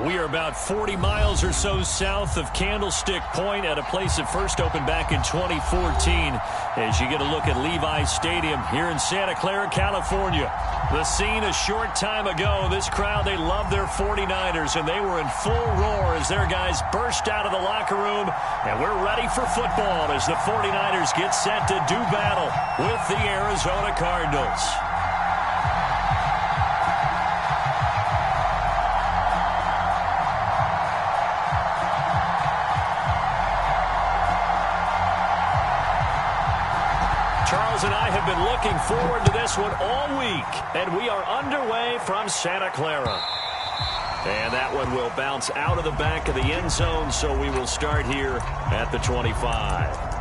We are about 40 miles or so south of Candlestick Point at a place that first opened back in 2014 as you get a look at Levi's Stadium here in Santa Clara, California. The scene a short time ago. This crowd, they love their 49ers, and they were in full roar as their guys burst out of the locker room. And we're ready for football as the 49ers get set to do battle with the Arizona Cardinals. Charles and I have been looking forward to this one all week, and we are underway from Santa Clara. And that one will bounce out of the back of the end zone, so we will start here at the 25.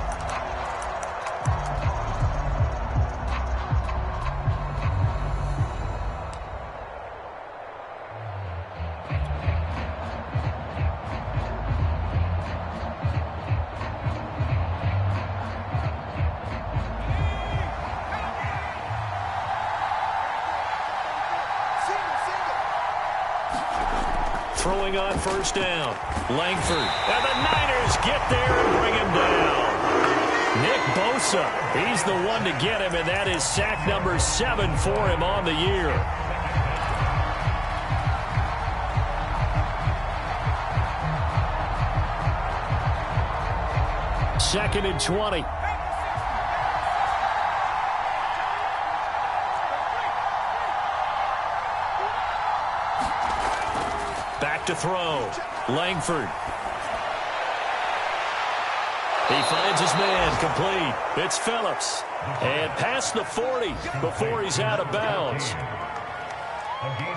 Throwing on first down, Langford. And the Niners get there and bring him down. Nick Bosa, he's the one to get him, and that is sack number 7 for him on the year. Second and 20. Back to throw. Langford. He finds his man complete. It's Phillips. And past the 40 before he's out of bounds.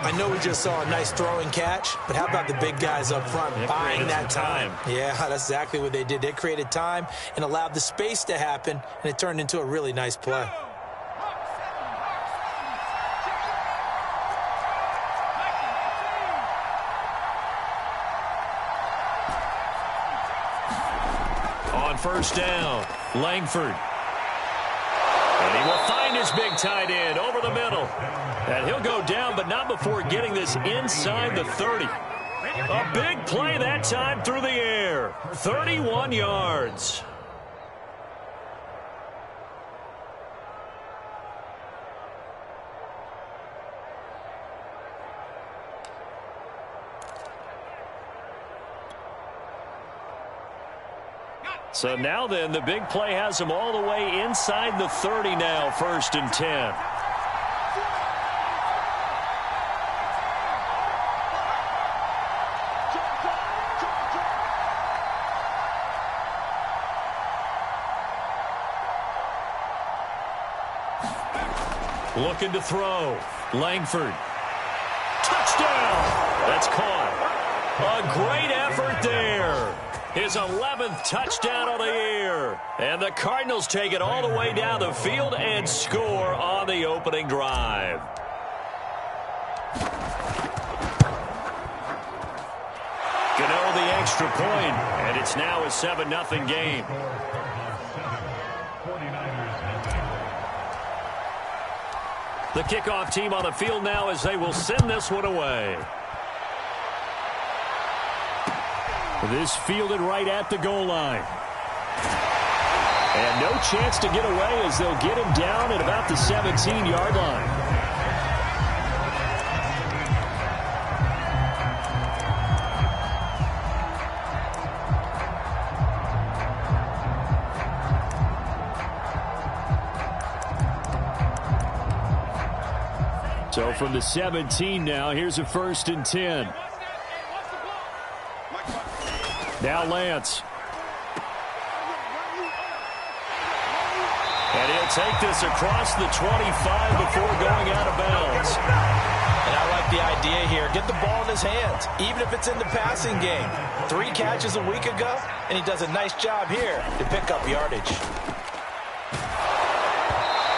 I know we just saw a nice throwing catch, but how about the big guys up front buying that time? Yeah, that's exactly what they did. They created time and allowed the space to happen, and it turned into a really nice play. First down, Langford. And he will find his big tight end over the middle. And he'll go down, but not before getting this inside the 30. A big play that time through the air. 31 yards. So now then, the big play has him all the way inside the 30 now, first and 10. Looking to throw. Langford. Touchdown! That's caught. A great effort there. His 11th touchdown of the year. And the Cardinals take it all the way down the field and score on the opening drive. Gano the extra point, and it's now a 7-0 game. The kickoff team on the field now as they will send this one away. This fielded right at the goal line. And no chance to get away as they'll get him down at about the 17-yard line. So from the 17 now, here's a first and 10. Now Lance. And he'll take this across the 25 before going out of bounds. And I like the idea here. Get the ball in his hands, even if it's in the passing game. 3 catches a week ago, and he does a nice job here to pick up yardage.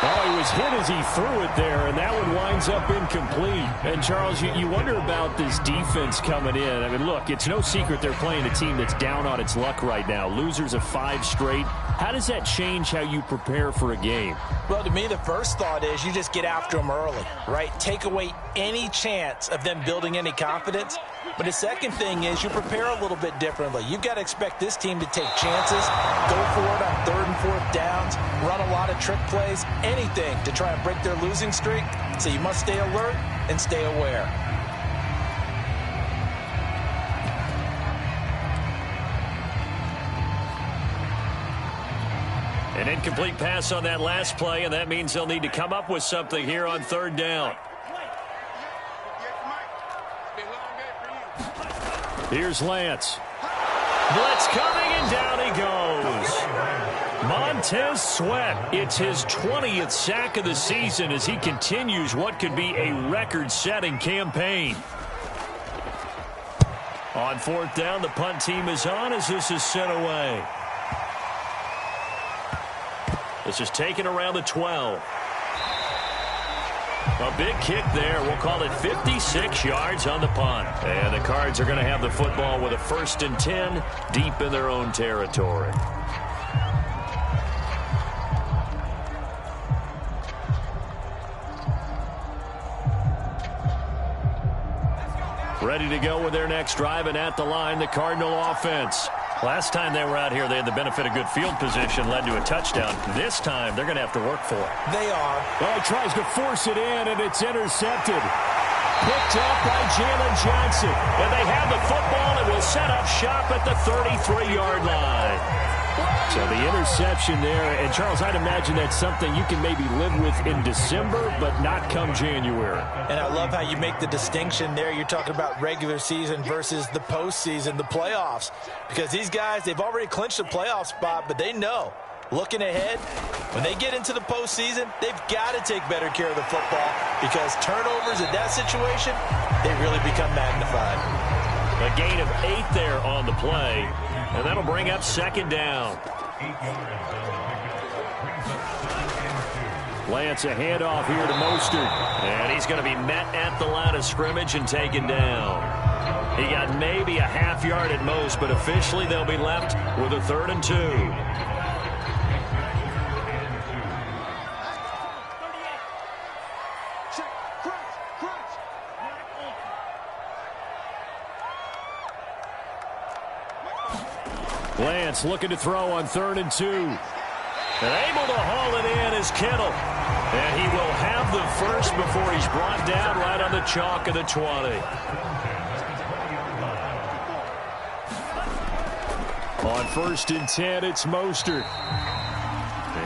Oh, he was hit as he threw it there, and that one winds up incomplete. And, Charles, you wonder about this defense coming in. I mean, look, it's no secret they're playing a team that's down on its luck right now. Losers of 5 straight. How does that change how you prepare for a game? Well, to me, the first thought is you just get after them early, right? Take away any chance of them building any confidence. But the second thing is you prepare a little bit differently. You've got to expect this team to take chances, go for it on 3rd and 4th downs, run a lot of trick plays, anything to try and break their losing streak. So you must stay alert and stay aware. An incomplete pass on that last play, and that means they'll need to come up with something here on 3rd down. Here's Lance. Blitz coming, and down he goes. Montez Sweat. It's his 20th sack of the season as he continues what could be a record-setting campaign. On 4th down, the punt team is on as this is sent away. This is taken around the 12. A big kick there. We'll call it 56 yards on the punt. And the Cards are going to have the football with a 1st and 10 deep in their own territory. Ready to go with their next drive, and at the line, the Cardinal offense. Last time they were out here, they had the benefit of good field position, led to a touchdown. This time, they're going to have to work for it. They are. Well, he tries to force it in, and it's intercepted. Picked up by Jalen Johnson. And they have the football and will set up shop at the 33-yard line. So the interception there, and Charles, I'd imagine that's something you can maybe live with in December, but not come January. And I love how you make the distinction there. You're talking about regular season versus the postseason, the playoffs. Because these guys, they've already clinched a playoff spot, but they know, looking ahead, when they get into the postseason, they've got to take better care of the football because turnovers in that situation, they really become magnified. A gain of 8 there on the play, and that'll bring up 2nd down. Lance, a handoff here to Mostert. And he's going to be met at the line of scrimmage and taken down. He got maybe a half yard at most, but officially they'll be left with a 3rd and 2. Lance looking to throw on 3rd and 2. And able to haul it in is Kittle. And he will have the first before he's brought down right on the chalk of the 20. On 1st and 10, it's Mostert.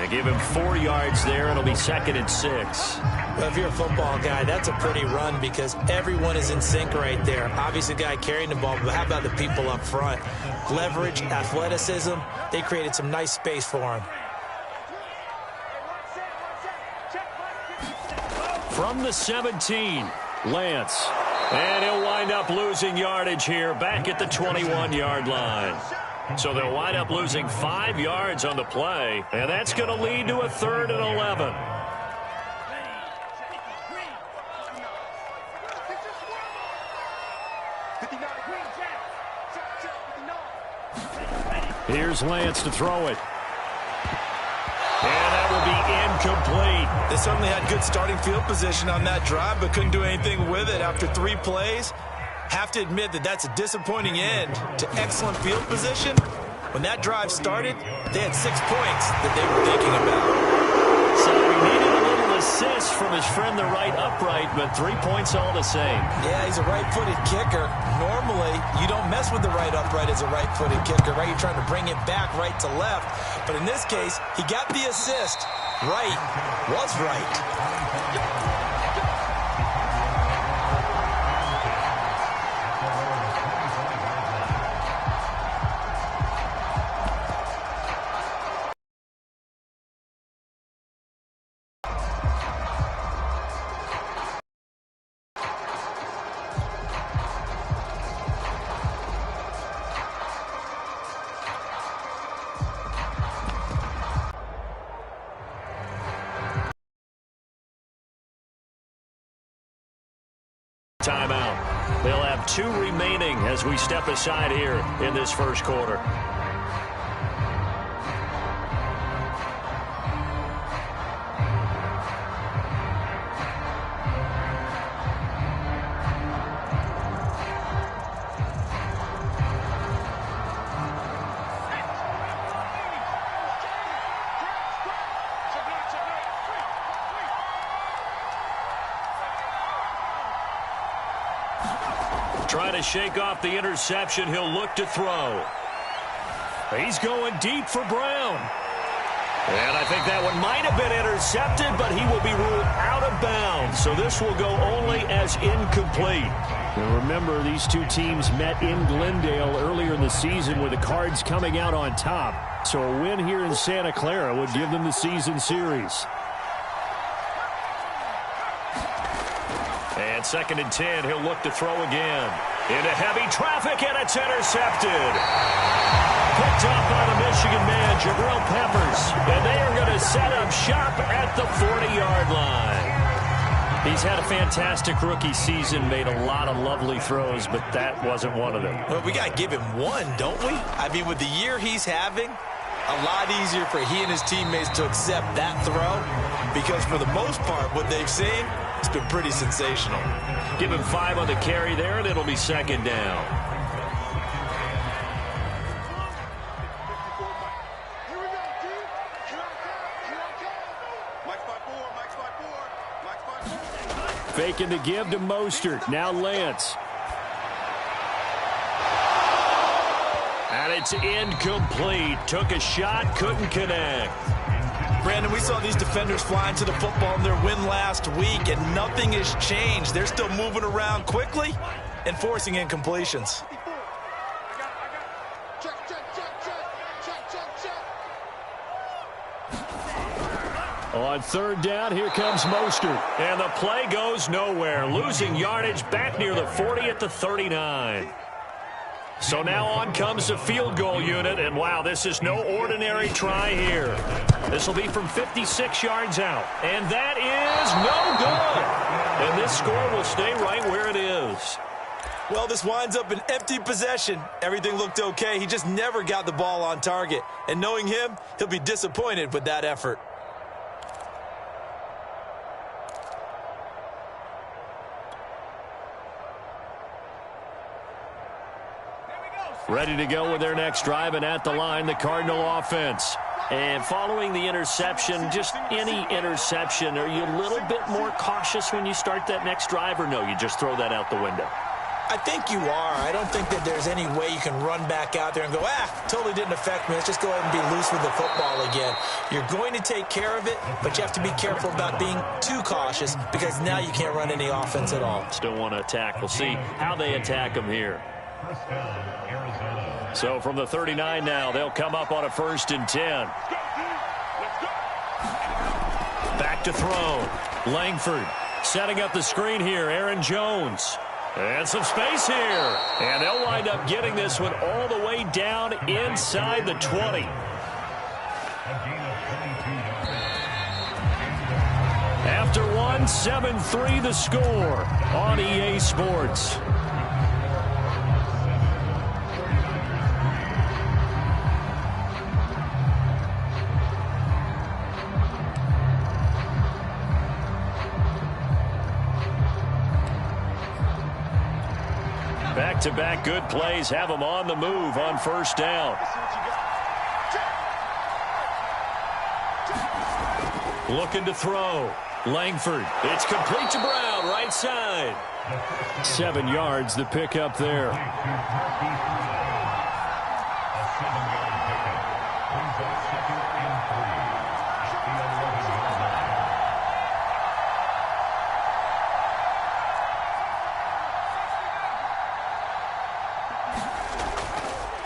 They give him 4 yards there. It'll be 2nd and 6. Well, if you're a football guy, that's a pretty run because everyone is in sync right there. Obviously, the guy carrying the ball, but how about the people up front? Leverage, athleticism, they created some nice space for him. From the 17, Lance. And he'll wind up losing yardage here back at the 21-yard line. So they'll wind up losing 5 yards on the play, and that's going to lead to a 3rd and 11. Here's Lance to throw it. And that will be incomplete. They certainly had good starting field position on that drive, but couldn't do anything with it after 3 plays. Have to admit that that's a disappointing end to excellent field position. When that drive started, they had 6 points that they were thinking about. So he needed a little assist from his friend the right upright, but 3 points all the same. Yeah, he's a right-footed kicker. Normally, you don't mess with the right upright as a right-footed kicker, right? You're trying to bring it back right to left. But in this case, he got the assist. Right was right. Timeout. They'll have 2 remaining as we step aside here in this first quarter. Trying to shake off the interception. He'll look to throw. He's going deep for Brown. And I think that one might have been intercepted, but he will be ruled out of bounds. So this will go only as incomplete. Now remember, these two teams met in Glendale earlier in the season with the Cards coming out on top. So a win here in Santa Clara would give them the season series. And 2nd and 10, he'll look to throw again. Into heavy traffic, and it's intercepted. Picked up by the Michigan man, Jabril Peppers. And they are going to set up shop at the 40-yard line. He's had a fantastic rookie season, made a lot of lovely throws, but that wasn't one of them. Well, we got to give him one, don't we? I mean, with the year he's having, a lot easier for he and his teammates to accept that throw, because for the most part, what they've seen, it's been pretty sensational. Give him 5 on the carry there, and it'll be 2nd down. Faking the give to Mostert. Now Lance. And it's incomplete. Took a shot, couldn't connect. Brandon, we saw these defenders flying to the football in their win last week, and nothing has changed. They're still moving around quickly and forcing incompletions. On 3rd down, here comes Mostert. And the play goes nowhere. Losing yardage back near the 40 at the 39. So now on comes the field goal unit. And wow, this is no ordinary try here. This will be from 56 yards out. And that is no good. And this score will stay right where it is. Well, this winds up an empty possession. Everything looked okay. He just never got the ball on target. And knowing him, he'll be disappointed with that effort. Ready to go with their next drive, and at the line, the Cardinal offense. And following the interception, just any interception, are you a little bit more cautious when you start that next drive, or no, you just throw that out the window? I think you are. I don't think that there's any way you can run back out there and go, totally didn't affect me. Let's just go ahead and be loose with the football again. You're going to take care of it, but you have to be careful about being too cautious, because now you can't run any offense at all. Still want to attack. We'll see how they attack them here. So from the 39 now, they'll come up on a 1st and 10. Back to throw. Langford setting up the screen here. Aaron Jones. And some space here. And they'll wind up getting this one all the way down inside the 20. After one, 7-3 the score on EA Sports. Back-to-back good plays have them on the move on 1st down. Looking to throw. Langford. It's complete to Brown, right side. 7 yards, the pickup there.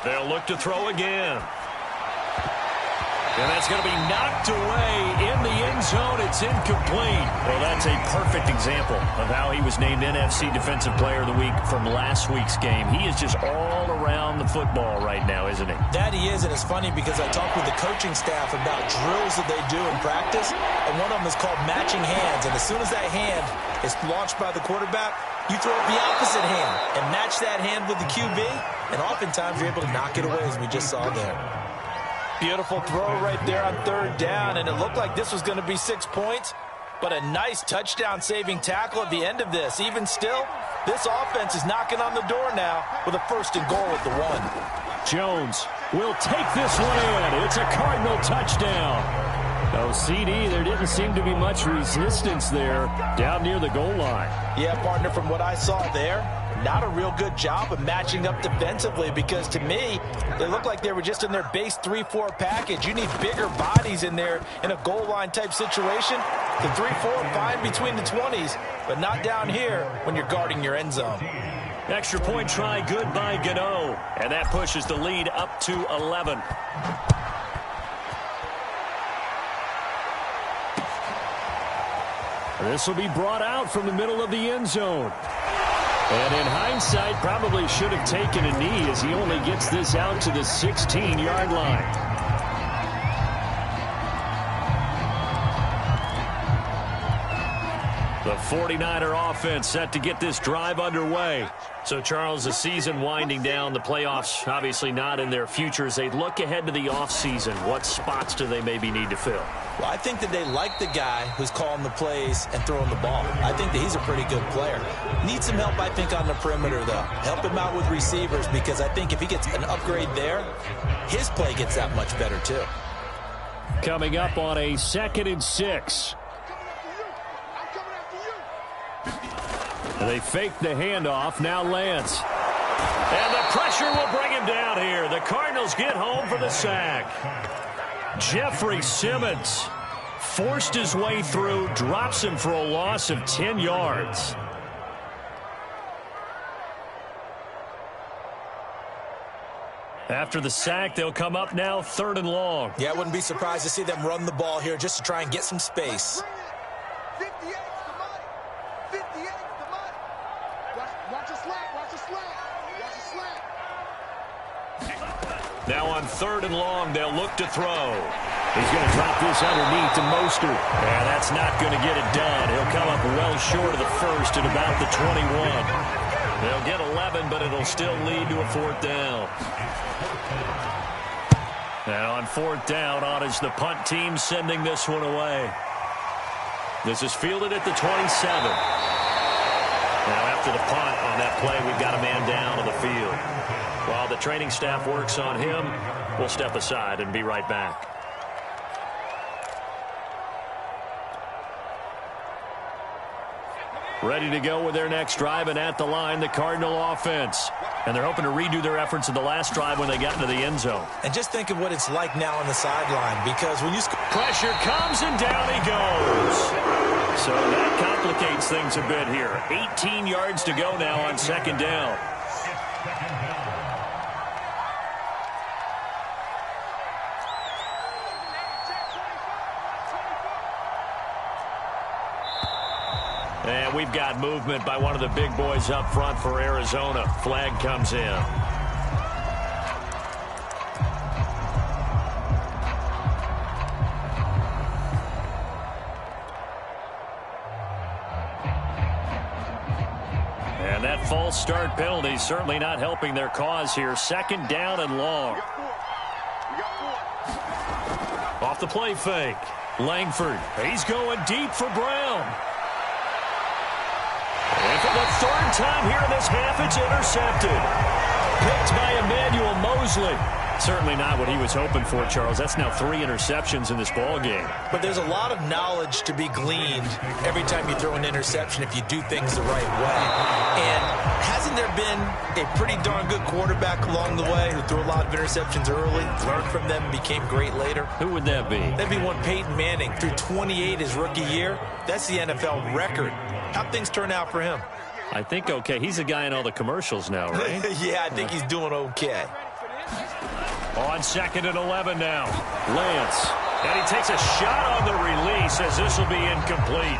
They'll look to throw again. And that's going to be knocked away in the end zone. It's incomplete. Well, that's a perfect example of how he was named NFC Defensive Player of the Week from last week's game. He is just all around the football right now, isn't he? That he is, and it's funny because I talked with the coaching staff about drills that they do in practice, and one of them is called matching hands. And as soon as that hand is launched by the quarterback, you throw up the opposite hand and match that hand with the QB, and oftentimes you're able to knock it away, as we just saw there. Beautiful throw right there on 3rd down, and it looked like this was going to be 6 points, but a nice touchdown-saving tackle at the end of this. Even still, this offense is knocking on the door now with a 1st and goal at the 1. Jones will take this one in. It's a Cardinal touchdown. Oh, CD, there didn't seem to be much resistance there down near the goal line. Yeah, partner, from what I saw there, not a real good job of matching up defensively, because to me, they look like they were just in their base 3-4 package. You need bigger bodies in there in a goal line type situation. The 3-4 fine between the 20s, but not down here when you're guarding your end zone. Extra point try good by Gano, and that pushes the lead up to 11. This will be brought out from the middle of the end zone. And in hindsight, probably should have taken a knee as he only gets this out to the 16-yard line. The 49er offense set to get this drive underway. So, Charles, the season winding down, the playoffs obviously not in their future. As they look ahead to the offseason, what spots do they maybe need to fill? Well, I think that they like the guy who's calling the plays and throwing the ball. I think that he's a pretty good player. Needs some help, I think, on the perimeter, though. Help him out with receivers, because I think if he gets an upgrade there, his play gets that much better, too. Coming up on a 2nd and 6. They fake the handoff. Now Lance. And the pressure will bring him down here. The Cardinals get home for the sack. Jeffrey Simmons forced his way through, drops him for a loss of 10 yards. After the sack, they'll come up now 3rd and long. Yeah, I wouldn't be surprised to see them run the ball here just to try and get some space. Now on 3rd and long, they'll look to throw. He's going to drop this underneath to Mostert. And that's not going to get it done. He'll come up well short of the first at about the 21. They'll get 11, but it'll still lead to a 4th down. And on 4th down, on is the punt team sending this one away. This is fielded at the 27. Now after the punt on that play, we've got a man down on the field. While the training staff works on him, we'll step aside and be right back. Ready to go with their next drive, and at the line, the Cardinal offense. And they're hoping to redo their efforts in the last drive when they got into the end zone. And just think of what it's like now on the sideline, because when you pressure comes and down he goes. So that complicates things a bit here. 18 yards to go now on 2nd down. And we've got movement by one of the big boys up front for Arizona. Flag comes in. And that false start penalty certainly not helping their cause here. 2nd down and long. Off the play fake. Langford. He's going deep for Brown. And for the 3rd time here in this half, it's intercepted. Picked by Emmanuel Mosley. Certainly not what he was hoping for, Charles. That's now 3 interceptions in this ball game. But there's a lot of knowledge to be gleaned every time you throw an interception if you do things the right way. And hasn't there been a pretty darn good quarterback along the way who threw a lot of interceptions early, learned from them, and became great later? Who would that be? That'd be one Peyton Manning. Threw 28 his rookie year. That's the NFL record. How'd things turn out for him? I think okay. He's a guy in all the commercials now, right? Yeah, I think he's doing okay. On 2nd and 11 now. Lance. And he takes a shot on the release as this will be incomplete.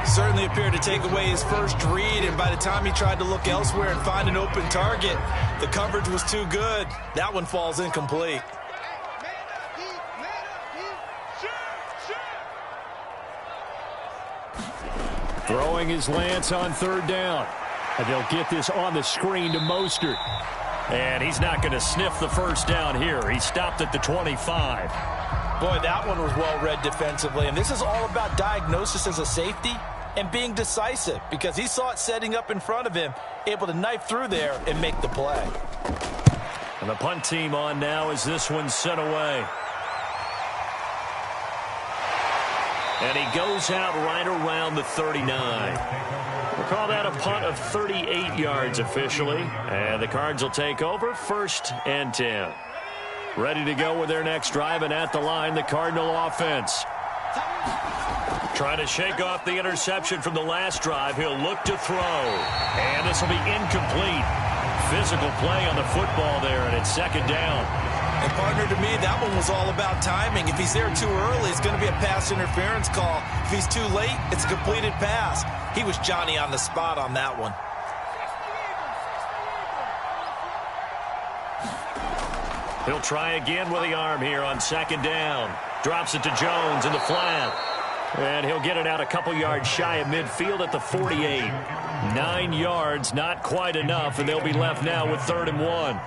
Certainly appeared to take away his first read, and by the time he tried to look elsewhere and find an open target, the coverage was too good. That one falls incomplete. Throwing his Lance on 3rd down. And they'll get this on the screen to Mostert. And he's not going to sniff the 1st down here. He stopped at the 25. Boy, that one was well read defensively. And this is all about diagnosis as a safety and being decisive, because he saw it setting up in front of him, able to knife through there and make the play. And the punt team on now as this one's sent away. And he goes out right around the 39. We'll call that a punt of 38 yards officially. And the Cards will take over 1st and 10. Ready to go with their next drive, and at the line, the Cardinal offense. Trying to shake off the interception from the last drive. He'll look to throw. And this will be incomplete. Physical play on the football there, and it's 2nd down. And, partner, to me, that one was all about timing. If he's there too early, it's going to be a pass interference call. If he's too late, it's a completed pass. He was Johnny on the spot on that one. He'll try again with the arm here on 2nd down. Drops it to Jones in the flat. And he'll get it out a couple yards shy of midfield at the 48. 9 yards, not quite enough, and they'll be left now with 3rd and 1.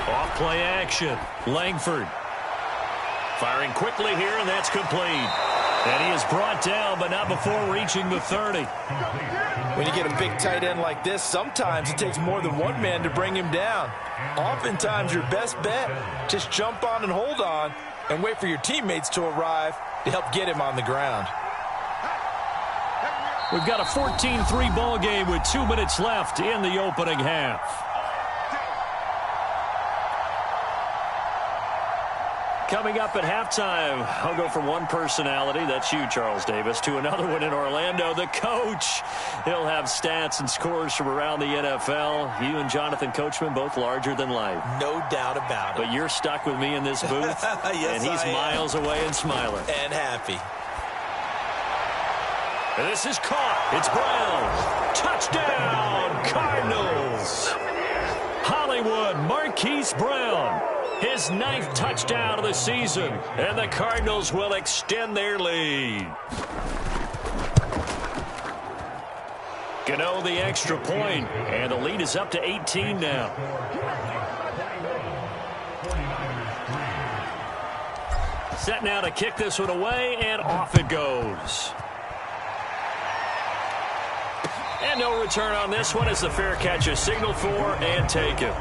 Off play action. Langford firing quickly here, and that's complete. And he is brought down, but not before reaching the 30. When you get a big tight end like this, sometimes it takes more than one man to bring him down. Oftentimes, your best bet, just jump on and hold on and wait for your teammates to arrive to help get him on the ground. We've got a 14-3 ball game with 2 minutes left in the opening half. Coming up at halftime, I'll go from one personality, that's you, Charles Davis, to another one in Orlando, the coach. He'll have stats and scores from around the NFL. You and Jonathan Coachman, both larger than life. No doubt about it. But you're stuck with me in this booth, yes, and he's miles away and smiling. And happy. And this is caught. It's Brown. Touchdown, Cardinals. Hollywood, Marquise Brown. His 9th touchdown of the season, and the Cardinals will extend their lead. Gano the extra point, and the lead is up to 18 now. Set now to kick this one away, and off it goes. And no return on this one as the fair catch is signaled for and taken.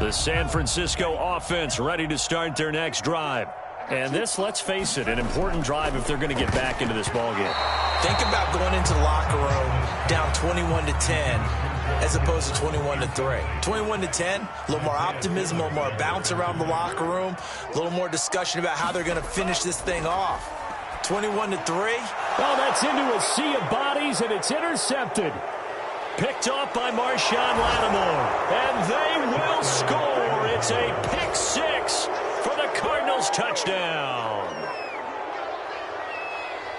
The San Francisco offense ready to start their next drive. And this, let's face it, an important drive if they're going to get back into this ballgame. Think about going into the locker room down 21-10 as opposed to 21-3. 21-10, a little more optimism, a little more bounce around the locker room, a little more discussion about how they're going to finish this thing off. 21-3. Well, that's into a sea of bodies, and it's intercepted. Picked off by Marshawn Lattimore. And they will score. It's a pick 6 for the Cardinals touchdown.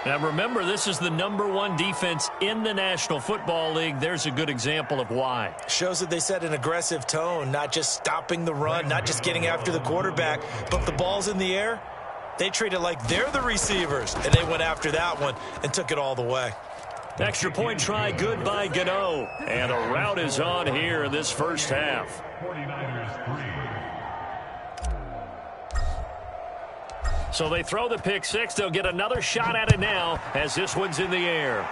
Now remember, this is the #1 defense in the National Football League. There's a good example of why. Shows that they set an aggressive tone, not just stopping the run, not just getting after the quarterback, but the ball's in the air. They treat it like they're the receivers, and they went after that one and took it all the way. Extra point try good by Gano. And a rout is on here in this first half. 49ers 3. So they throw the pick 6. They'll get another shot at it now as this one's in the air.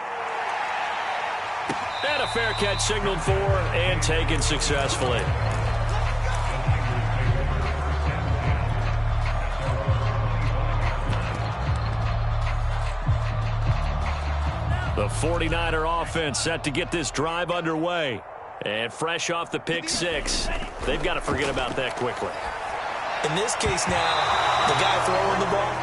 And a fair catch signaled for and taken successfully. The 49er offense set to get this drive underway. And fresh off the pick 6, they've got to forget about that quickly. In this case now, the guy throwing the ball,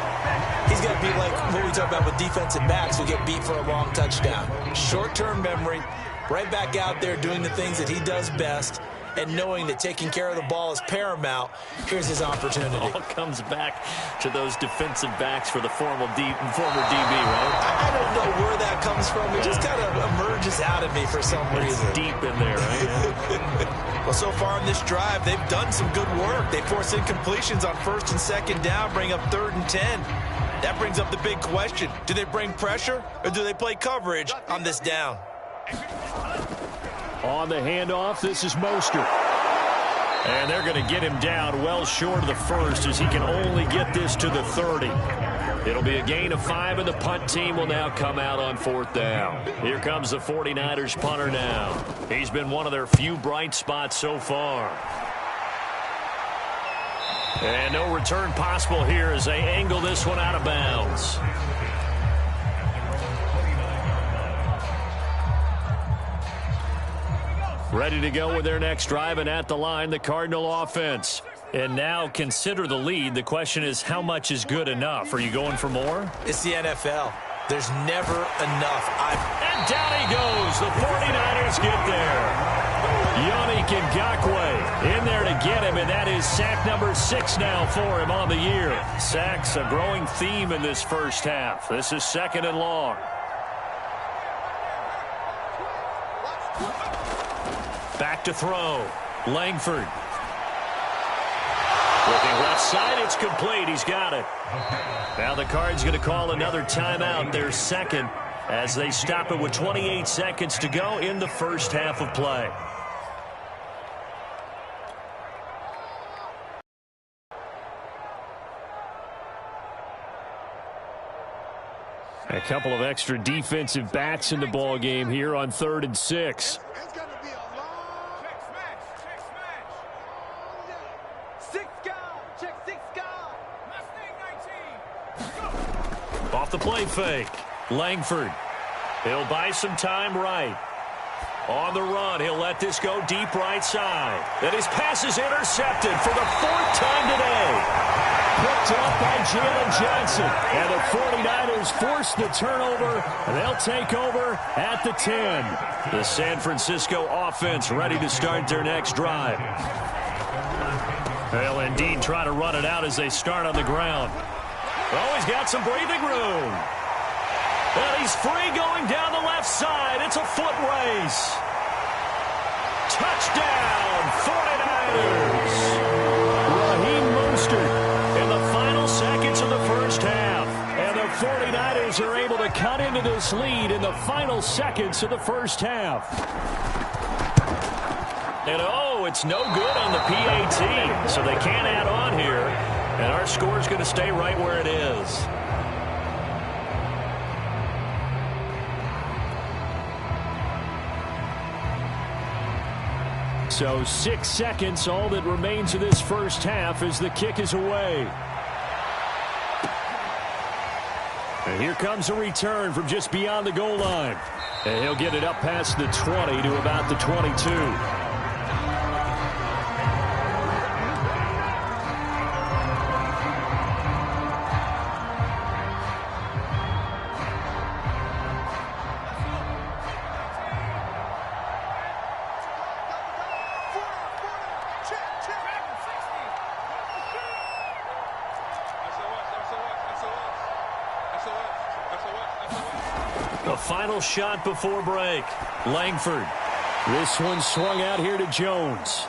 he's got to be like what we talk about with defensive backs who get beat for a long touchdown. Short-term memory, right back out there doing the things that he does best, and knowing that taking care of the ball is paramount. Here's his opportunity. It all comes back to those defensive backs for the former DB, right? I don't know where that comes from. It just kind of emerges out of me for some reason. It's deep in there, right? Well, so far in this drive, they've done some good work. They force incompletions on 1st and 2nd down, bring up 3rd and 10. That brings up the big question. Do they bring pressure or do they play coverage on this down? On the handoff, this is Mostert. And they're going to get him down well short of the first as he can only get this to the 30. It'll be a gain of 5, and the punt team will now come out on 4th down. Here comes the 49ers punter now. He's been one of their few bright spots so far. And no return possible here as they angle this one out of bounds. Ready to go with their next drive, and at the line, the Cardinal offense. And now consider the lead. The question is, how much is good enough? Are you going for more? It's the NFL. There's never enough. And down he goes. The 49ers get there. Yannick Ngakoue in there to get him, and that is sack number 6 now for him on the year. Sacks a growing theme in this first half. This is 2nd and long. Back to throw. Langford. Looking left side, it's complete. He's got it. Now the Cards going to call another timeout, their second, as they stop it with 28 seconds to go in the first half of play. A couple of extra defensive backs in the ball game here on 3rd and 6. Off the play fake. Langford. He'll buy some time right. On the run, he'll let this go deep right side. And his pass is intercepted for the 4th time today. Picked up by Jalen Johnson. And the 49ers force the turnover, and they'll take over at the 10. The San Francisco offense ready to start their next drive. They'll indeed try to run it out as they start on the ground. Oh, he's got some breathing room. And he's free going down the left side. It's a foot race. Touchdown, 49ers. Raheem Mostert in the final seconds of the first half. And the 49ers are able to cut into this lead in the final seconds of the first half. And oh, it's no good on the PAT. So they can't add on here. And our score is going to stay right where it is. So 6 seconds, all that remains of this first half as the kick is away. And here comes a return from just beyond the goal line. And he'll get it up past the 20 to about the 22. The final shot before break. Langford. This one swung out here to Jones.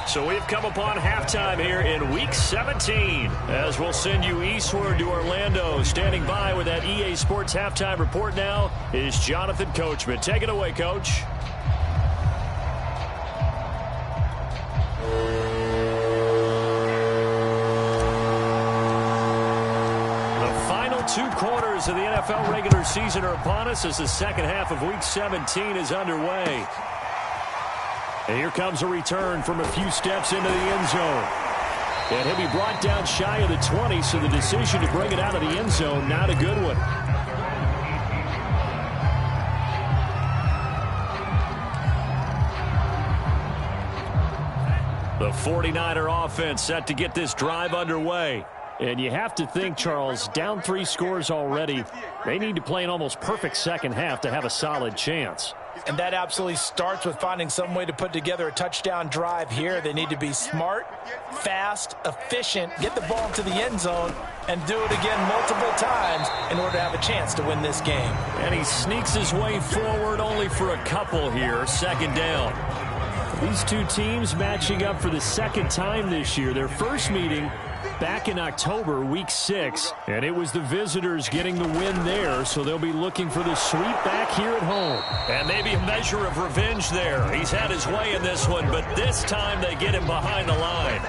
So we've come upon halftime here in Week 17 as we'll send you eastward to Orlando. Standing by with that EA Sports halftime report now is Jonathan Coachman. Take it away, Coach. Two quarters of the NFL regular season are upon us as the second half of Week 17 is underway. And here comes a return from a few steps into the end zone. And he'll be brought down shy of the 20, so the decision to bring it out of the end zone, not a good one. The 49er offense set to get this drive underway. And you have to think, Charles, down 3 scores already. They need to play an almost perfect second half to have a solid chance. And that absolutely starts with finding some way to put together a touchdown drive here. They need to be smart, fast, efficient, get the ball to the end zone, and do it again multiple times in order to have a chance to win this game. And he sneaks his way forward only for a couple here, second down. These two teams matching up for the second time this year. Their first meeting back in October, week 6, and it was the visitors getting the win there, so they'll be looking for the sweep back here at home. And maybe a measure of revenge there. He's had his way in this one, but this time they get him behind the line.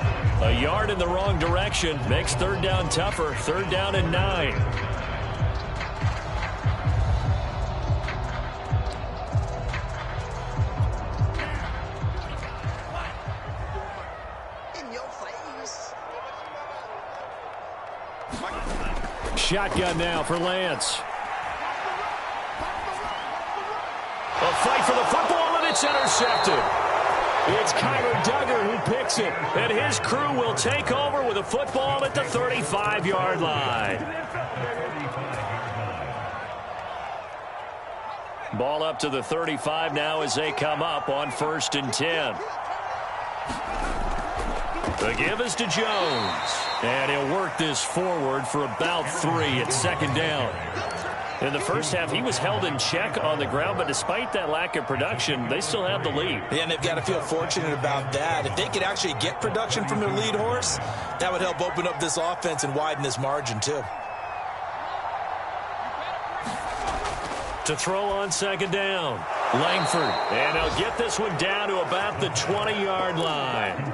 A yard in the wrong direction makes third down tougher. Third down and 9. Shotgun now for Lance. A fight for the football, and it's intercepted. It's Kyler Duggar who picks it. And his crew will take over with a football at the 35-yard line. Ball up to the 35 now as they come up on 1st and 10. The give is to Jones. And he'll work this forward for about 3 at 2nd down. In the first half, he was held in check on the ground, but despite that lack of production, they still have the lead. Yeah, and they've got to feel fortunate about that. If they could actually get production from their lead horse, that would help open up this offense and widen this margin too. To throw on 2nd down, Langford. And he'll get this one down to about the 20-yard line.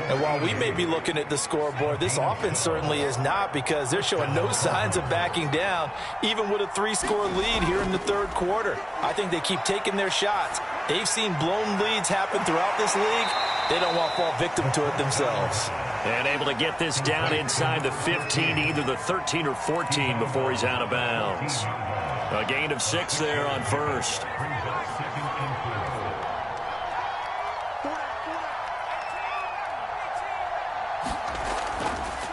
And while we may be looking at the scoreboard, this offense certainly is not, because they're showing no signs of backing down, even with a 3-score lead here in the 3rd quarter. I think they keep taking their shots. They've seen blown leads happen throughout this league. They don't want to fall victim to it themselves. And able to get this down inside the 15, either the 13 or 14 before he's out of bounds. A gain of 6 there on 1st.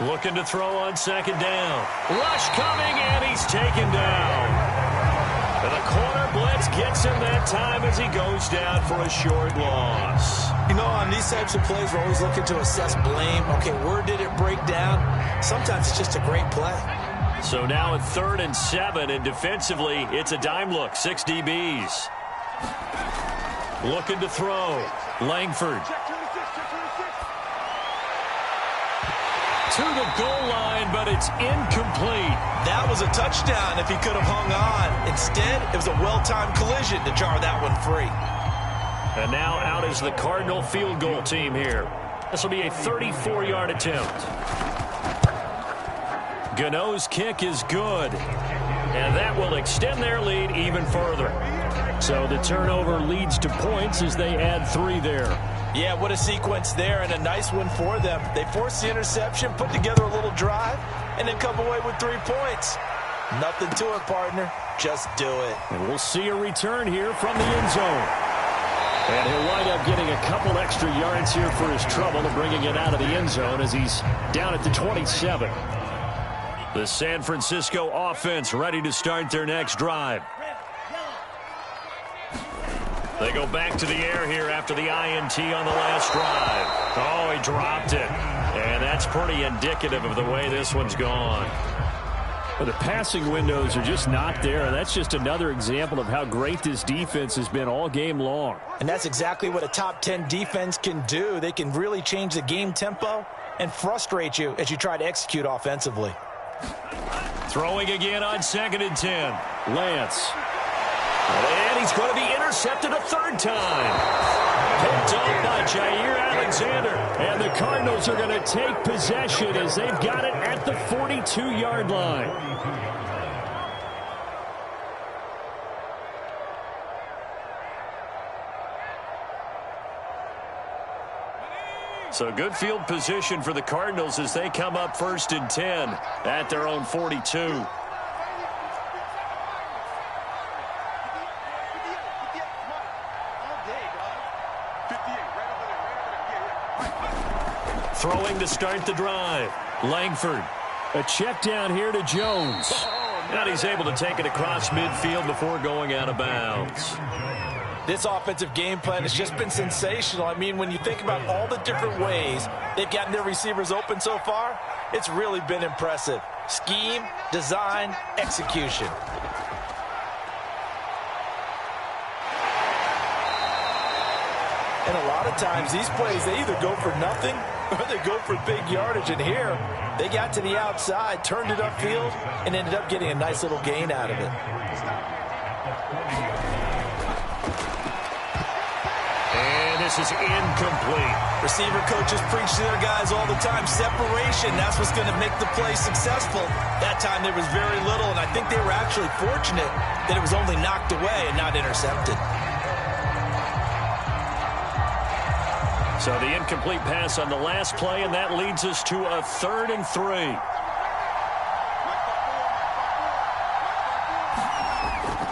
Looking to throw on 2nd down. Rush coming, and he's taken down. And the corner blitz gets him that time as he goes down for a short loss. You know, on these types of plays, we're always looking to assess blame. Okay, where did it break down? Sometimes it's just a great play. So now at 3rd and 7, and defensively, it's a dime look. 6 DBs. Looking to throw. Langford. To the goal line, but it's incomplete. That was a touchdown if he could have hung on. Instead, it was a well-timed collision to jar that one free. And now out is the Cardinal field goal team here. This will be a 34-yard attempt. Gano's kick is good. And that will extend their lead even further. So the turnover leads to points as they add 3 there. Yeah, what a sequence there, and a nice one for them. They forced the interception, put together a little drive, and then come away with 3 points. Nothing to it, partner. Just do it. And we'll see a return here from the end zone. And he'll wind up getting a couple extra yards here for his trouble and bringing it out of the end zone as he's down at the 27. The San Francisco offense ready to start their next drive. They go back to the air here after the INT on the last drive. Oh, he dropped it. And that's pretty indicative of the way this one's gone. Well, the passing windows are just not there. That's just another example of how great this defense has been all game long. And that's exactly what a top 10 defense can do. They can really change the game tempo and frustrate you as you try to execute offensively. Throwing again on 2nd and 10. Lance. And he's going to be intercepted a 3rd time. Picked up by Jair Alexander. And the Cardinals are going to take possession as they've got it at the 42-yard line. So good field position for the Cardinals as they come up 1st and 10 at their own 42. Throwing to start the drive. Langford. A check down here to Jones. And he's able to take it across midfield before going out of bounds. This offensive game plan has just been sensational. I mean, when you think about all the different ways they've gotten their receivers open so far, it's really been impressive. Scheme, design, execution. And a lot of times, these plays, they either go for nothing or they go for big yardage. And here, they got to the outside, turned it upfield, and ended up getting a nice little gain out of it. And this is incomplete. Receiver coaches preach to their guys all the time. Separation, that's what's going to make the play successful. That time there was very little, and I think they were actually fortunate that it was only knocked away and not intercepted. So the incomplete pass on the last play, and that leads us to a 3rd and 3.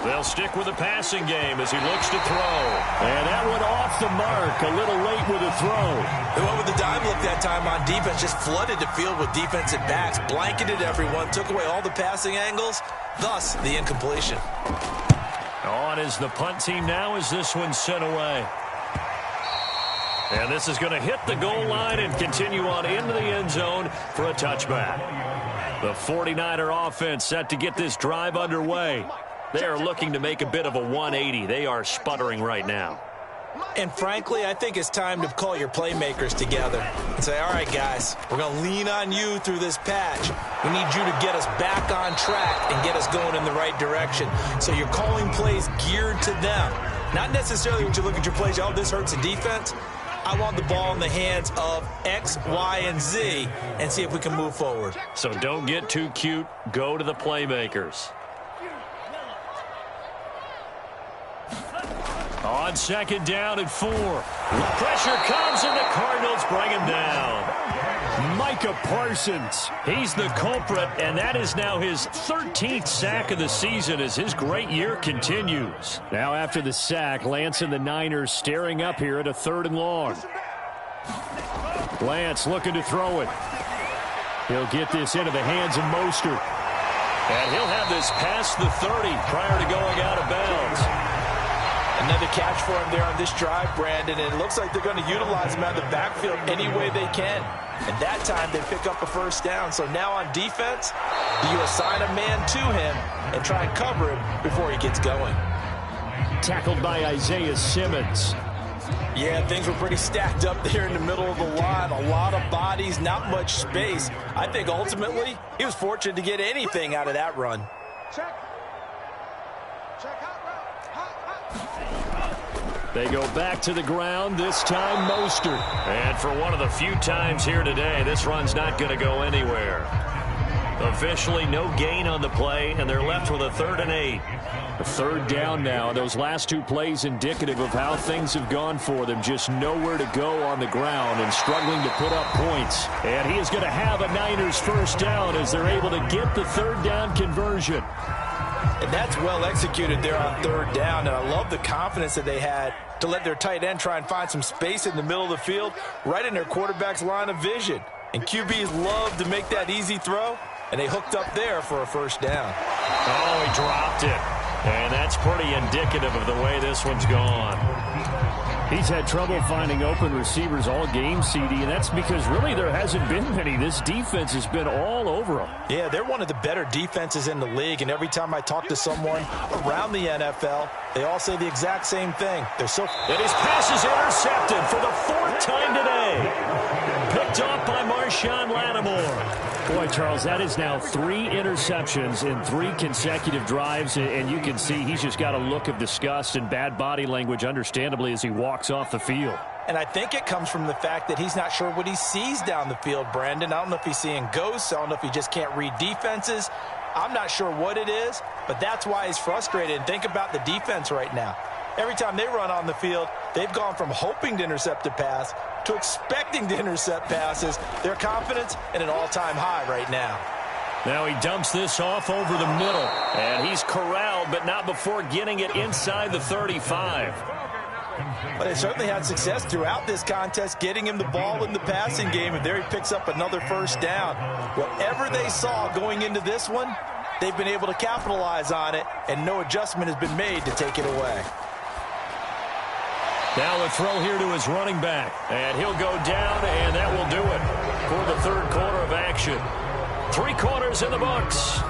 They'll stick with the passing game as he looks to throw. And that one off the mark, a little late with a throw. They went with the dime look that time on defense, just flooded the field with defensive backs, blanketed everyone, took away all the passing angles, thus the incompletion. On is the punt team now as this one's sent away. And this is going to hit the goal line and continue on into the end zone for a touchback. The 49er offense set to get this drive underway. They are looking to make a bit of a 180. They are sputtering right now. And frankly, I think it's time to call your playmakers together and say, all right, guys, we're going to lean on you through this patch. We need you to get us back on track and get us going in the right direction. So you're calling plays geared to them. Not necessarily when you look at your plays, oh, this hurts the defense. I want the ball in the hands of X, Y, and Z and see if we can move forward. So don't get too cute. Go to the playmakers. On 2nd down and 4. Pressure comes and the Cardinals bring him down. Micah Parsons, he's the culprit, and that is now his 13th sack of the season as his great year continues. Now after the sack, Lance and the Niners staring up here at a 3rd and long. Lance looking to throw it. He'll get this into the hands of Mostert. And he'll have this past the 30 prior to going out of bounds. Another catch for him there on this drive, Brandon, and it looks like they're going to utilize him out of the backfield any way they can. And that time they pick up a 1st down. So now on defense, you assign a man to him and try and cover him before he gets going. Tackled by Isaiah Simmons. Yeah, things were pretty stacked up there in the middle of the line. A lot of bodies, not much space. I think ultimately he was fortunate to get anything out of that run. They go back to the ground, this time Mostert. And for one of the few times here today, this run's not going to go anywhere. Officially no gain on the play, and they're left with a 3rd and 8. A 3rd down now. Those last 2 plays indicative of how things have gone for them. Just nowhere to go on the ground and struggling to put up points. And he is going to have a Niners 1st down as they're able to get the 3rd down conversion. And that's well executed there on 3rd down, and I love the confidence that they had to let their tight end try and find some space in the middle of the field, right in their quarterback's line of vision. And QBs love to make that easy throw, and they hooked up there for a 1st down. Oh, he dropped it. And that's pretty indicative of the way this one's gone. He's had trouble finding open receivers all game, CD, and that's because really there hasn't been many. This defense has been all over them. Yeah, they're one of the better defenses in the league, and every time I talk to someone around the NFL, they all say the exact same thing. They're so... And his pass is intercepted for the 4th time today. Picked off by Marshawn Lattimore. Boy, Charles, that is now 3 interceptions in 3 consecutive drives, and you can see he's just got a look of disgust and bad body language, understandably, as he walks off the field. And I think it comes from the fact that he's not sure what he sees down the field, Brandon. I don't know if he's seeing ghosts. I don't know if he just can't read defenses. I'm not sure what it is, but that's why he's frustrated. And think about the defense right now. Every time they run on the field, they've gone from hoping to intercept a pass to expecting to intercept passes. Their confidence at an all-time high right now. Now he dumps this off over the middle. And he's corralled, but not before getting it inside the 35. But they certainly had success throughout this contest, getting him the ball in the passing game, and there he picks up another 1st down. Whatever they saw going into this one, they've been able to capitalize on it, and no adjustment has been made to take it away. Now a throw here to his running back, and he'll go down, and that will do it for the 3rd quarter of action. 3 quarters in the books.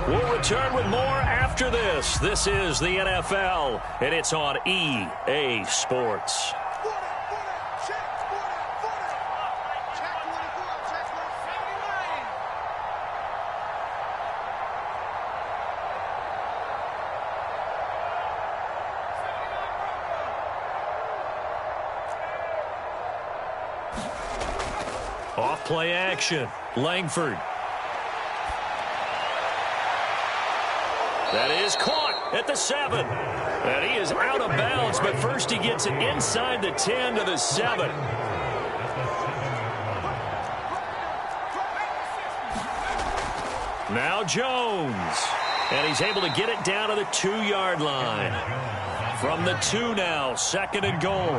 We'll return with more after this. This is the NFL, and it's on EA Sports. Off play action. Langford. That is caught at the 7. And he is out of bounds, but first he gets it inside the 10 to the 7. Now Jones. And he's able to get it down to the 2-yard line. From the 2 now, 2nd and goal.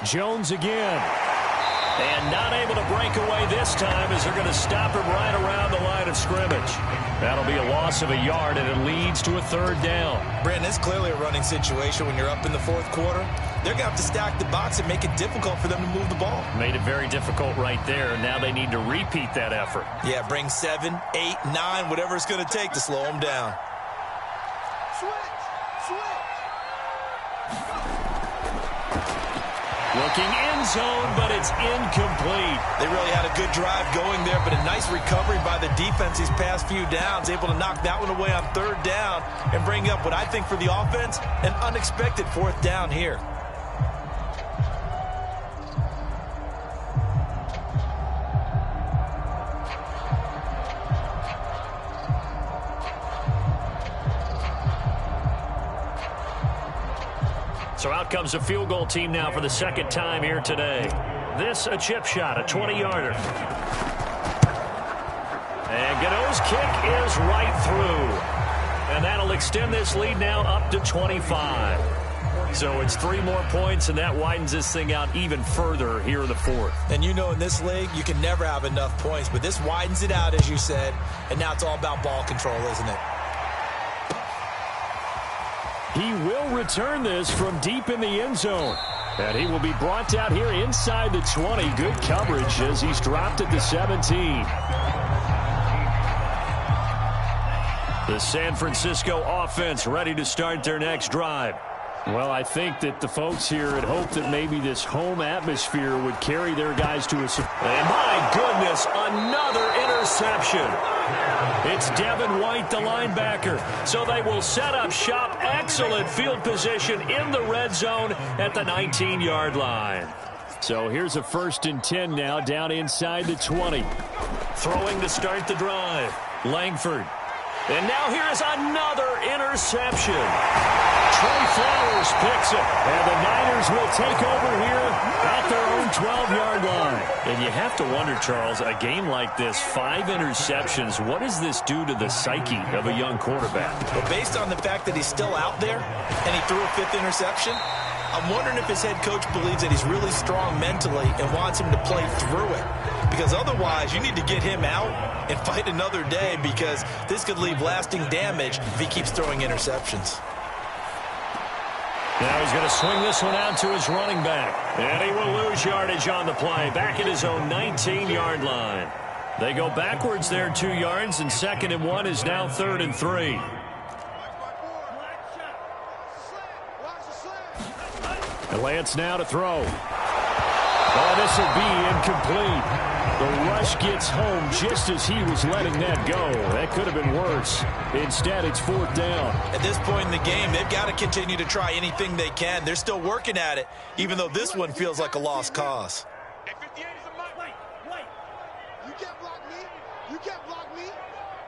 Jones again. And not able to break away this time as they're going to stop him right around the line of scrimmage. That'll be a loss of a yard, and it leads to a 3rd down. Brandon, it's clearly a running situation when you're up in the 4th quarter. They're going to have to stack the box and make it difficult for them to move the ball. Made it very difficult right there. Now they need to repeat that effort. Yeah, bring 7, 8, 9, whatever it's going to take to slow them down. Looking end zone, but it's incomplete. They really had a good drive going there, but a nice recovery by the defense these past few downs, able to knock that one away on 3rd down and bring up what I think for the offense, an unexpected 4th down here. So out comes a field goal team now for the 2nd time here today. This a chip shot, a 20-yarder. And Gano's kick is right through. And that'll extend this lead now up to 25. So it's 3 more points, and that widens this thing out even further here in the 4th. And you know in this league, you can never have enough points, but this widens it out, as you said, and now it's all about ball control, isn't it? He will return this from deep in the end zone. And he will be brought out here inside the 20. Good coverage as he's dropped at the 17. The San Francisco offense ready to start their next drive. Well, I think that the folks here had hoped that maybe this home atmosphere would carry their guys to a... And my goodness, another interception. It's Devin White, the linebacker. So they will set up shop. Excellent field position in the red zone at the 19-yard line. So here's a 1st and 10 now down inside the 20. Throwing to start the drive. Langford. And now here is another interception. Trey Flowers picks it. And the Niners will take over here at their own 12-yard line. And you have to wonder, Charles, a game like this, 5 interceptions, what does this do to the psyche of a young quarterback? Well, based on the fact that he's still out there and he threw a 5th interception, I'm wondering if his head coach believes that he's really strong mentally and wants him to play through it. Because otherwise, you need to get him out and fight another day, because this could leave lasting damage if he keeps throwing interceptions. Now he's going to swing this one out to his running back. And he will lose yardage on the play. Back at his own 19-yard line. They go backwards there 2 yards, and 2nd and 1 is now 3rd and 3. And Lance now to throw. Oh, this will be incomplete. The rush gets home just as he was letting that go. That could have been worse. Instead, it's 4th down. At this point in the game, they've got to continue to try anything they can. They're still working at it, even though this one feels like a lost cause. Hey, 58 is a mic. Wait. You can't block me. You can't block me.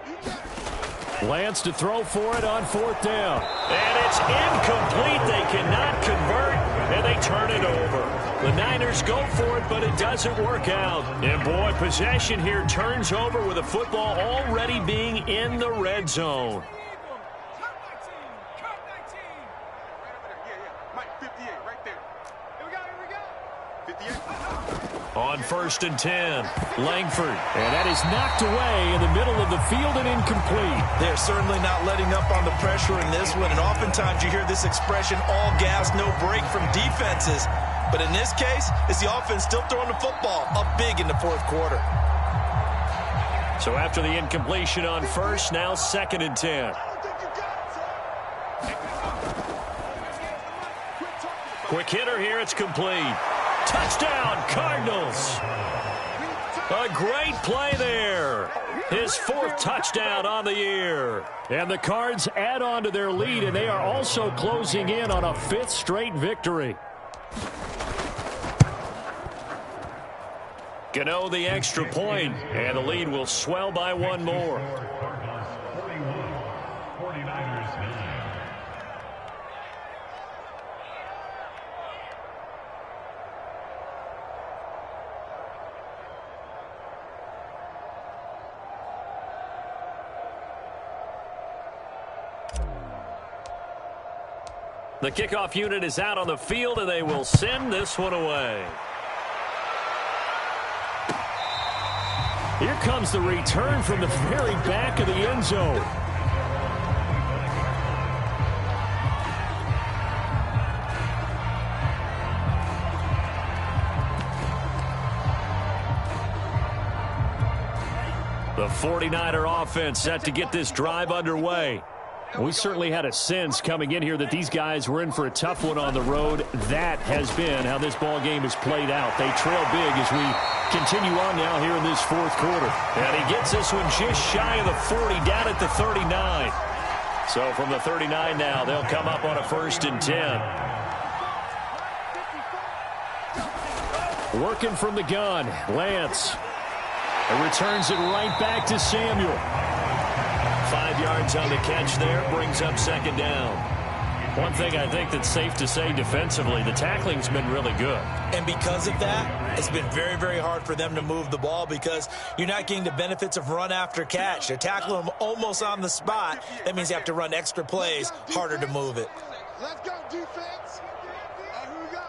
You can't. Lance to throw for it on 4th down. And it's incomplete. They cannot convert, and they turn it over. The Niners go for it, but it doesn't work out. And, boy, possession here turns over with the football already being in the red zone. On 1st and 10, Langford. And that is knocked away in the middle of the field and incomplete. They're certainly not letting up on the pressure in this one, and oftentimes you hear this expression, all gas, no break from defenses. But in this case, it's the offense still throwing the football up big in the 4th quarter. So after the incompletion on 1st, now 2nd and 10. Quick hitter here. It's complete. Touchdown, Cardinals. A great play there. His 4th touchdown on the year. And the Cards add on to their lead, and they are also closing in on a 5th straight victory. Gano the extra point, and the lead will swell by 1 more. 49ers 9. The kickoff unit is out on the field, and they will send this one away. Here comes the return from the very back of the end zone. The 49er offense set to get this drive underway. We certainly had a sense coming in here that these guys were in for a tough one on the road. That has been how this ball game has played out. They trail big as we continue on now here in this 4th quarter. And he gets this one just shy of the 40, down at the 39. So from the 39 now, they'll come up on a 1st and 10. Working from the gun, Lance. And returns it right back to Samuel. 5 yards on the catch there, brings up 2nd down. One thing I think that's safe to say defensively, the tackling's been really good. And because of that, it's been very, very hard for them to move the ball because you're not getting the benefits of run after catch. They're tackling them almost on the spot. That means you have to run extra plays, harder to move it. Let's go, defense. Here we go.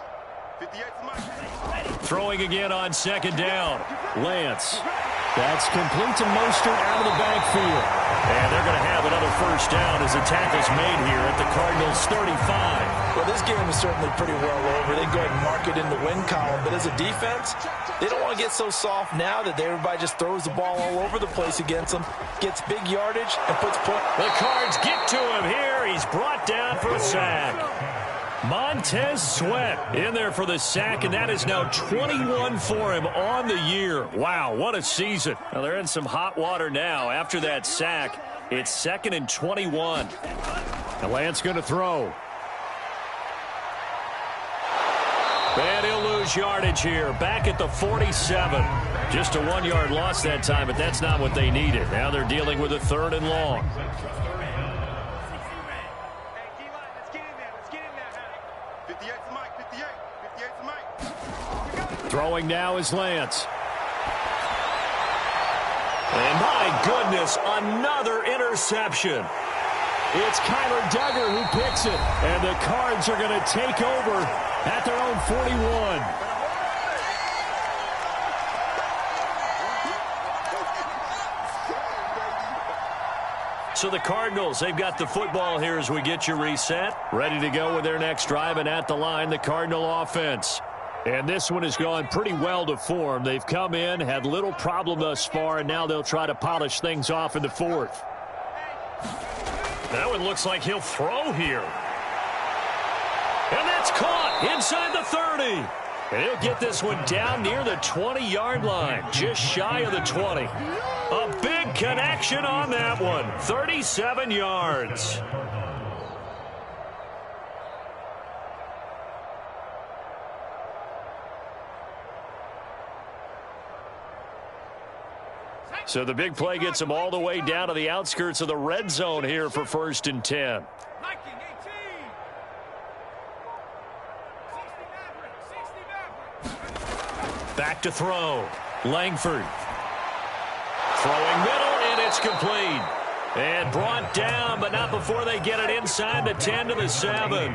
58's Mike. Throwing again on 2nd down. Lance. That's complete to Mostert out of the backfield. And they're going to have another 1st down as the tackle's made here at the Cardinals' 35. Well, this game is certainly pretty well over. They go ahead and mark it in the win column. But as a defense, they don't want to get so soft now that everybody just throws the ball all over the place against them, gets big yardage, and puts points. The Cards get to him here. He's brought down for a sack. Montez Sweat in there for the sack, and that is now 21 for him on the year. Wow, what a season. Now they're in some hot water now. After that sack, it's 2nd and 21. And Lance going to throw. And he'll lose yardage here. Back at the 47. Just a 1-yard loss that time, but that's not what they needed. Now they're dealing with a 3rd and long. Throwing now is Lance. And my goodness, another interception. It's Kyler Duggar who picks it. And the Cards are going to take over at their own 41. So the Cardinals, they've got the football here as we get you reset. Ready to go with their next drive, and at the line, the Cardinal offense. And this one has gone pretty well to form. They've come in, had little problem thus far, and now they'll try to polish things off in the 4th. That one looks like he'll throw here. And that's caught inside the 30. And he'll get this one down near the 20-yard line, just shy of the 20. A big connection on that one, 37 yards. So the big play gets them all the way down to the outskirts of the red zone here for 1st and 10. Back to throw. Langford. Throwing middle, and it's complete. And brought down, but not before they get it inside the 10 to the 7.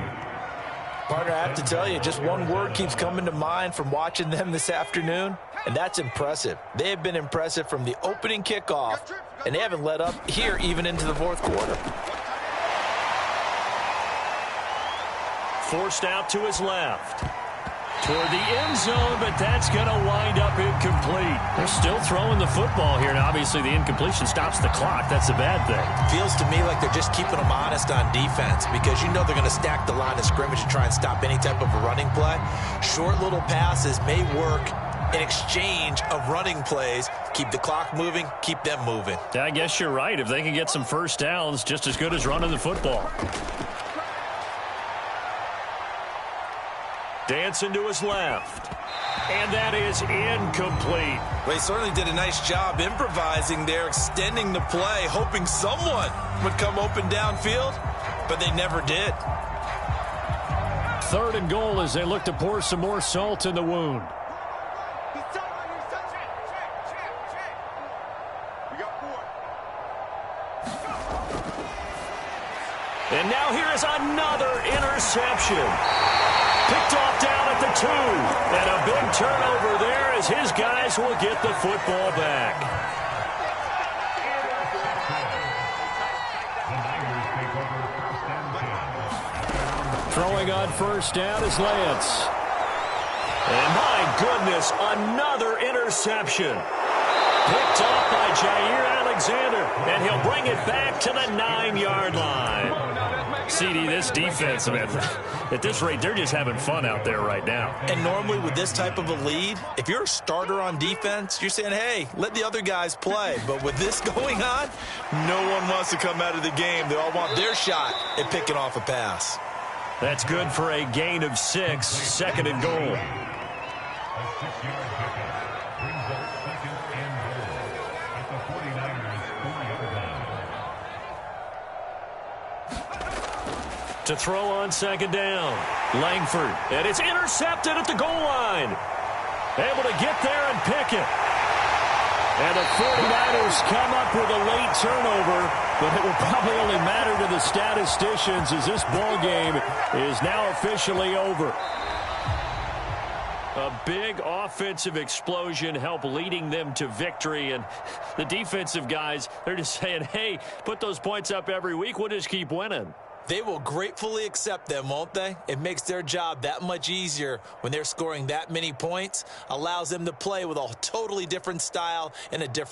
Partner, I have to tell you, just one word keeps coming to mind from watching them this afternoon, and that's impressive. They have been impressive from the opening kickoff, and they haven't let up here even into the 4th quarter. Forced out to his left. toward the end zone, but that's going to wind up incomplete. They're still throwing the football here, and obviously the incompletion stops the clock. That's a bad thing. Feels to me like they're just keeping them honest on defense because you know they're going to stack the line of scrimmage and try and stop any type of a running play. Short little passes may work in exchange of running plays. Keep the clock moving, keep them moving. I guess you're right. If they can get some first downs, just as good as running the football. Dancing to his left. And that is incomplete. Well, he certainly did a nice job improvising there, extending the play, hoping someone would come open downfield, but they never did. 3rd and goal as they look to pour some more salt in the wound. And now here is another interception. Picked off down at the 2. And a big turnover there as his guys will get the football back. Throwing on first down is Lance. And my goodness, another interception. Picked off by Jair Alexander. And he'll bring it back to the 9-yard line. CD, this defense, man, at this rate, they're just having fun out there right now. And normally with this type of a lead, if you're a starter on defense, you're saying, hey, let the other guys play. But with this going on, no one wants to come out of the game. They all want their shot at picking off a pass. That's good for a gain of 6, 2nd and goal. To throw on 2nd down. Langford. And it's intercepted at the goal line. Able to get there and pick it. And the 49ers come up with a late turnover, but it will probably only matter to the statisticians as this ball game is now officially over. A big offensive explosion helped leading them to victory, and the defensive guys, they're just saying, hey, put those points up every week, we'll just keep winning. They will gratefully accept them, won't they? It makes their job that much easier when they're scoring that many points, allows them to play with a totally different style and a different